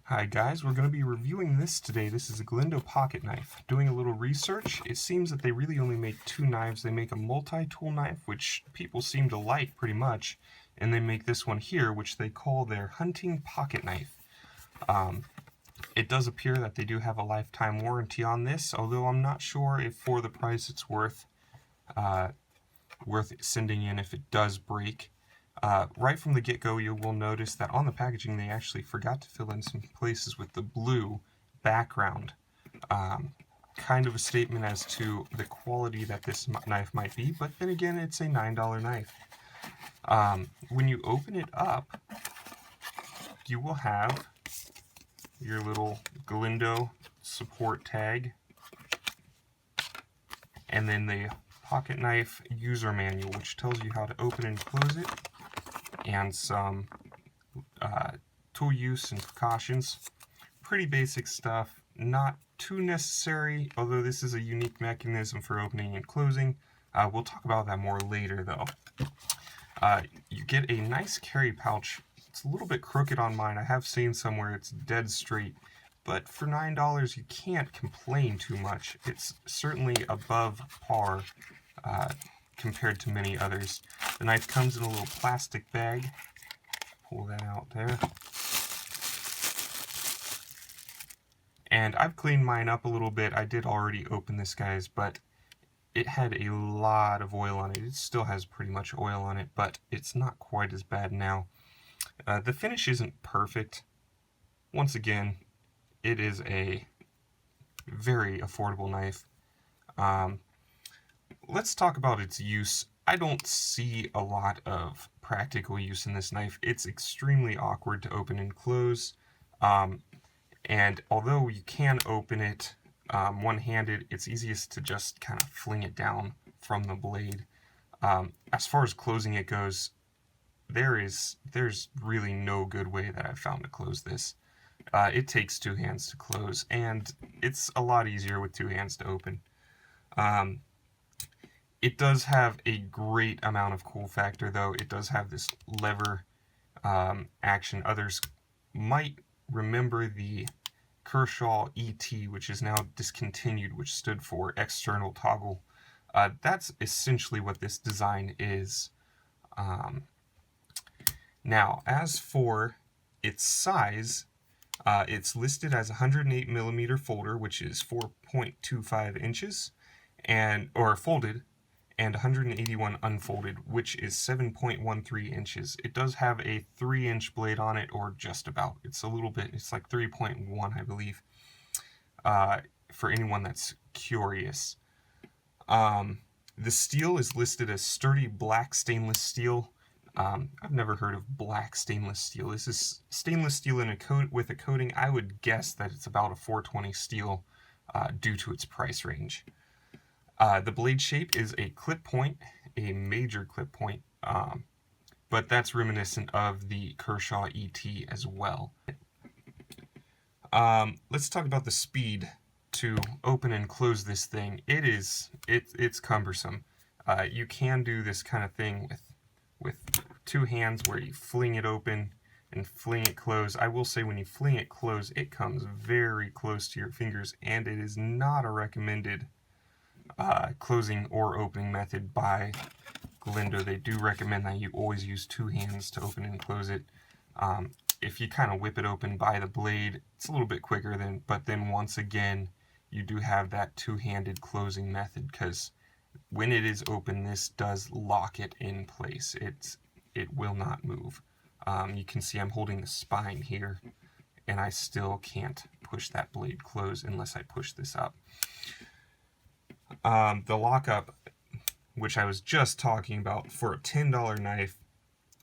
Hi guys, we're going to be reviewing this today. This is a Gelindo pocket knife. Doing a little research, it seems that they really only make two knives. They make a multi-tool knife, which people seem to like pretty much, and they make this one here, which they call their hunting pocket knife. It does appear that they do have a lifetime warranty on this, although I'm not sure if for the price it's worth sending in if it does break. Right from the get-go, you will notice that on the packaging they actually forgot to fill in some places with the blue background. Kind of a statement as to the quality that this knife might be, but then again, it's a $9 knife. When you open it up, you will have your little Gelindo support tag, and then the pocket knife user manual, which tells you how to open and close it, and some tool use and precautions. Pretty basic stuff, not too necessary, although this is a unique mechanism for opening and closing. We'll talk about that more later though. You get a nice carry pouch. It's a little bit crooked on mine. I have seen somewhere it's dead straight, but for $9 you can't complain too much. It's certainly above par compared to many others. The knife comes in a little plastic bag. Pull that out there. And I've cleaned mine up a little bit. I did already open this, guys, but it had a lot of oil on it. It still has pretty much oil on it, but it's not quite as bad now. The finish isn't perfect. Once again, it is a very affordable knife. Let's talk about its use. I don't see a lot of practical use in this knife. It's extremely awkward to open and close. And although you can open it one-handed, it's easiest to just kind of fling it down from the blade. As far as closing it goes, there's really no good way that I've found to close this. It takes two hands to close, and it's a lot easier with two hands to open. It does have a great amount of cool factor, though. It does have this lever action. Others might remember the Kershaw ET, which is now discontinued, which stood for external toggle. That's essentially what this design is. Now, as for its size, it's listed as a 108mm folder, which is 4.25 inches, or folded, and 181 unfolded, which is 7.13 inches. It does have a 3-inch blade on it, or just about. It's a little bit, it's like 3.1, I believe, for anyone that's curious. The steel is listed as sturdy black stainless steel. I've never heard of black stainless steel. This is stainless steel in with a coating. I would guess that it's about a 420 steel due to its price range. The blade shape is a clip point, a major clip point, but that's reminiscent of the Kershaw ET as well. Let's talk about the speed to open and close this thing. It's cumbersome. You can do this kind of thing with two hands where you fling it open and fling it close. I will say when you fling it close, it comes very close to your fingers, and it is not a recommended closing or opening method by Gelindo. They do recommend that you always use two hands to open and close it. If you kind of whip it open by the blade, it's a little bit quicker, but then once again, you do have that two-handed closing method, because when it is open, this does lock it in place. It will not move. You can see I'm holding the spine here, and I still can't push that blade close unless I push this up. The lockup, which I was just talking about, for a $10 knife,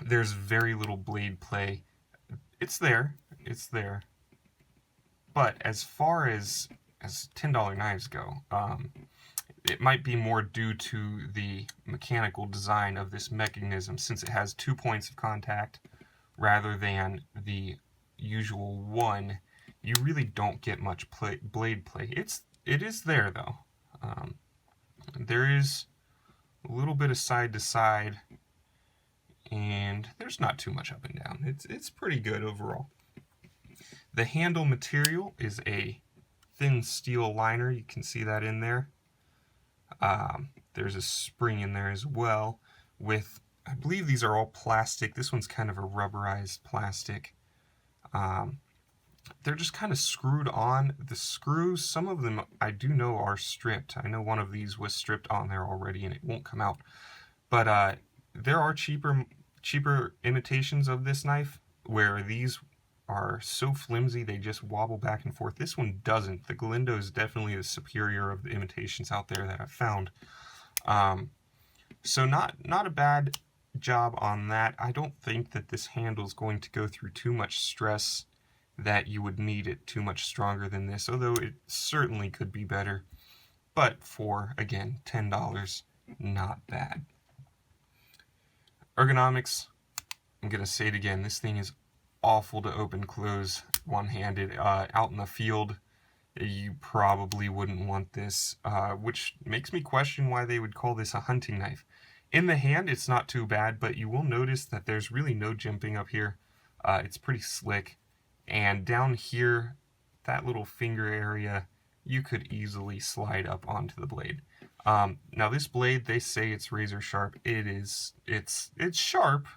there's very little blade play. It's there, but as far as $10 knives go, it might be more due to the mechanical design of this mechanism, since it has 2 points of contact rather than the usual one. You really don't get much blade play. It is there though. There is a little bit of side to side, and there's not too much up and down. It's pretty good overall. The handle material is a thin steel liner. You can see that in there. There's a spring in there as well with, I believe these are all plastic. This one's kind of a rubberized plastic. They're just kind of screwed on. The screws, some of them I do know are stripped. I know one of these was stripped on there already and it won't come out. But there are cheaper imitations of this knife where these are so flimsy they just wobble back and forth. This one doesn't. The Gelindo is definitely the superior of the imitations out there that I've found. So not a bad job on that. I don't think that this handle is going to go through too much stress that you would need it too much stronger than this, although it certainly could be better. But for, again, $10, not bad. Ergonomics, I'm going to say it again, this thing is awful to open close one-handed. Out in the field, you probably wouldn't want this, which makes me question why they would call this a hunting knife. In the hand, it's not too bad, but you will notice that there's really no jimping up here. It's pretty slick. And down here, that little finger area, you could easily slide up onto the blade. Now this blade, they say it's razor sharp. It is. It's sharp,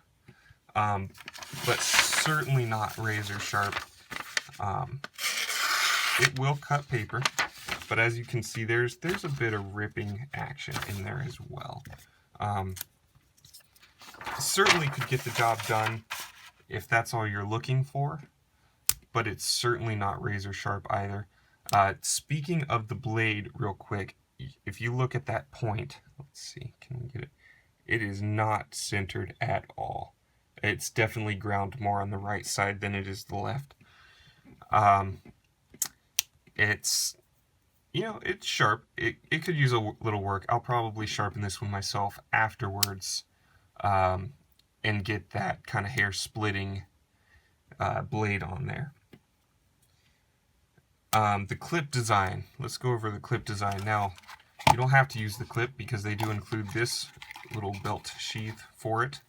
but certainly not razor sharp. It will cut paper, but as you can see, there's a bit of ripping action in there as well. Certainly could get the job done if that's all you're looking for, but it's certainly not razor sharp either. Speaking of the blade real quick, if you look at that point, let's see, can we get it? It is not centered at all. It's definitely ground more on the right side than it is the left. It's, it's sharp. It could use a little work. I'll probably sharpen this one myself afterwards, and get that kind of hair splitting blade on there. The clip design. Let's go over the clip design. Now, you don't have to use the clip because they do include this little belt sheath for it.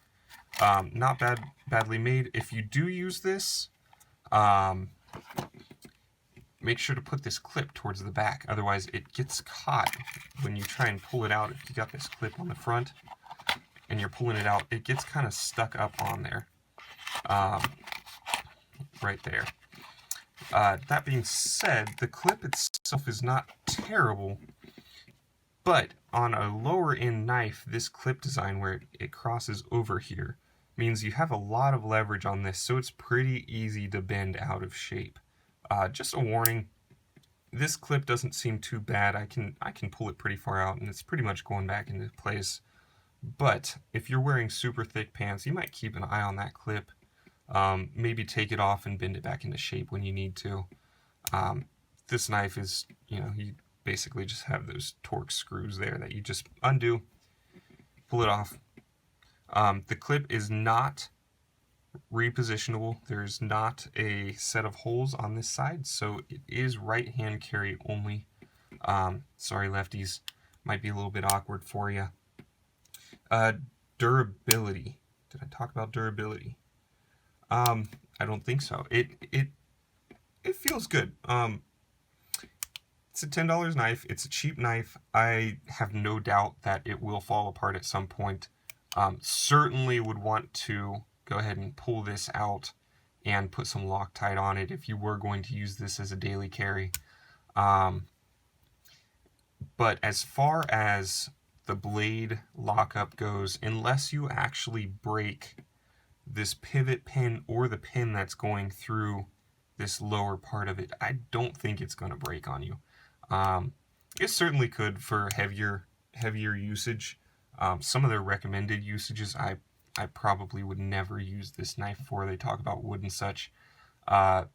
Not badly made. If you do use this, make sure to put this clip towards the back. Otherwise, it gets caught when you try and pull it out. If you got this clip on the front and you're pulling it out, it gets kind of stuck up on there. Right there. That being said, the clip itself is not terrible, but on a lower end knife, this clip design where it crosses over here means you have a lot of leverage on this, so it's pretty easy to bend out of shape. Just a warning, this clip doesn't seem too bad. I can pull it pretty far out and it's pretty much going back into place. But if you're wearing super thick pants, you might keep an eye on that clip. Maybe take it off and bend it back into shape when you need to. This knife is, you basically just have those Torx screws there that you just undo, pull it off. The clip is not repositionable. There's not a set of holes on this side, so it is right hand carry only. Sorry lefties, might be a little bit awkward for you. Durability. Did I talk about durability? I don't think so. It feels good. It's a $10 knife. It's a cheap knife. I have no doubt that it will fall apart at some point. Certainly would want to go ahead and pull this out and put some Loctite on it if you were going to use this as a daily carry. But as far as the blade lockup goes, unless you actually break this pivot pin or the pin that's going through this lower part of it, I don't think it's going to break on you. It certainly could for heavier usage. Some of their recommended usages I probably would never use this knife for. They talk about wood and such. I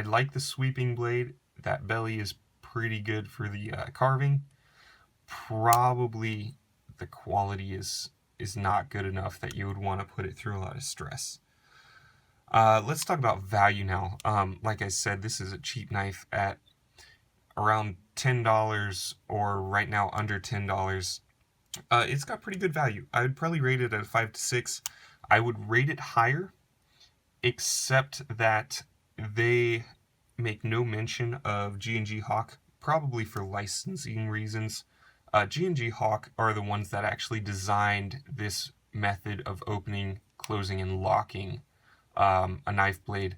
like the sweeping blade. That belly is pretty good for the carving. Probably the quality is not good enough that you would want to put it through a lot of stress. Let's talk about value now. Like I said, this is a cheap knife at around $10 or right now under $10. It's got pretty good value. I would probably rate it at a 5 to 6. I would rate it higher, except that they make no mention of G&G Hawk, probably for licensing reasons. G&G Hawk are the ones that actually designed this method of opening, closing, and locking a knife blade.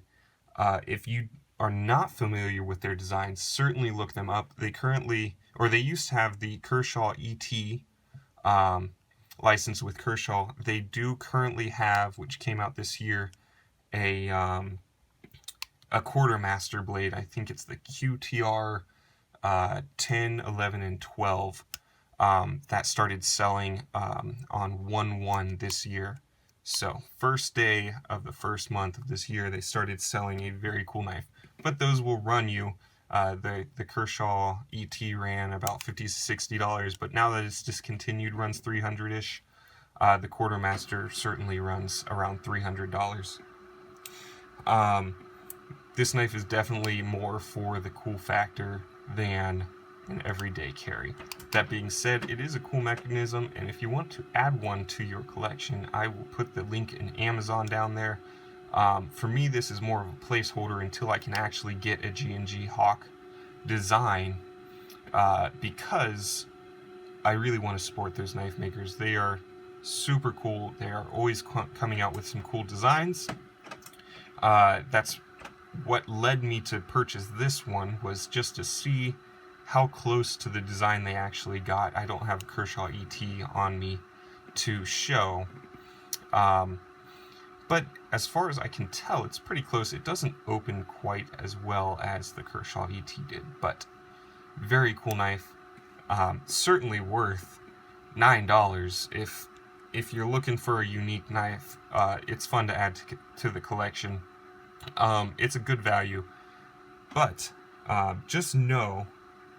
If you are not familiar with their designs, certainly look them up. They used to have the Kershaw ET license with Kershaw. They do currently have, which came out this year, a quartermaster blade. I think it's the QTR 10, 11, and 12 that started selling on 1/1 this year. So first day of the first month of this year, they started selling a very cool knife. But those will run you. The Kershaw ET ran about $50 to $60, but now that it's discontinued, runs $300-ish. The Quartermaster certainly runs around $300. This knife is definitely more for the cool factor than an everyday carry. That being said, it is a cool mechanism, and if you want to add one to your collection, I will put the link in Amazon down there. For me, this is more of a placeholder until I can actually get a G&G Hawk design, because I really want to support those knife makers. They are super cool. They are always coming out with some cool designs. That's what led me to purchase this one, was just to see how close to the design they actually got. I don't have a Kershaw ET on me to show, but as far as I can tell, it's pretty close. It doesn't open quite as well as the Kershaw ET did, but very cool knife. Certainly worth $9 if you're looking for a unique knife. It's fun to add to the collection. It's a good value, but just know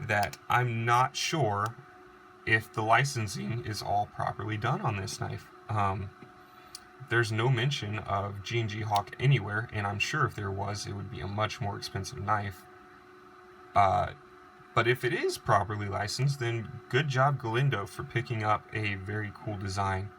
that I'm not sure if the licensing is all properly done on this knife. There's no mention of G&G Hawk anywhere, and I'm sure if there was, it would be a much more expensive knife. But if it is properly licensed, then good job, Gelindo, for picking up a very cool design.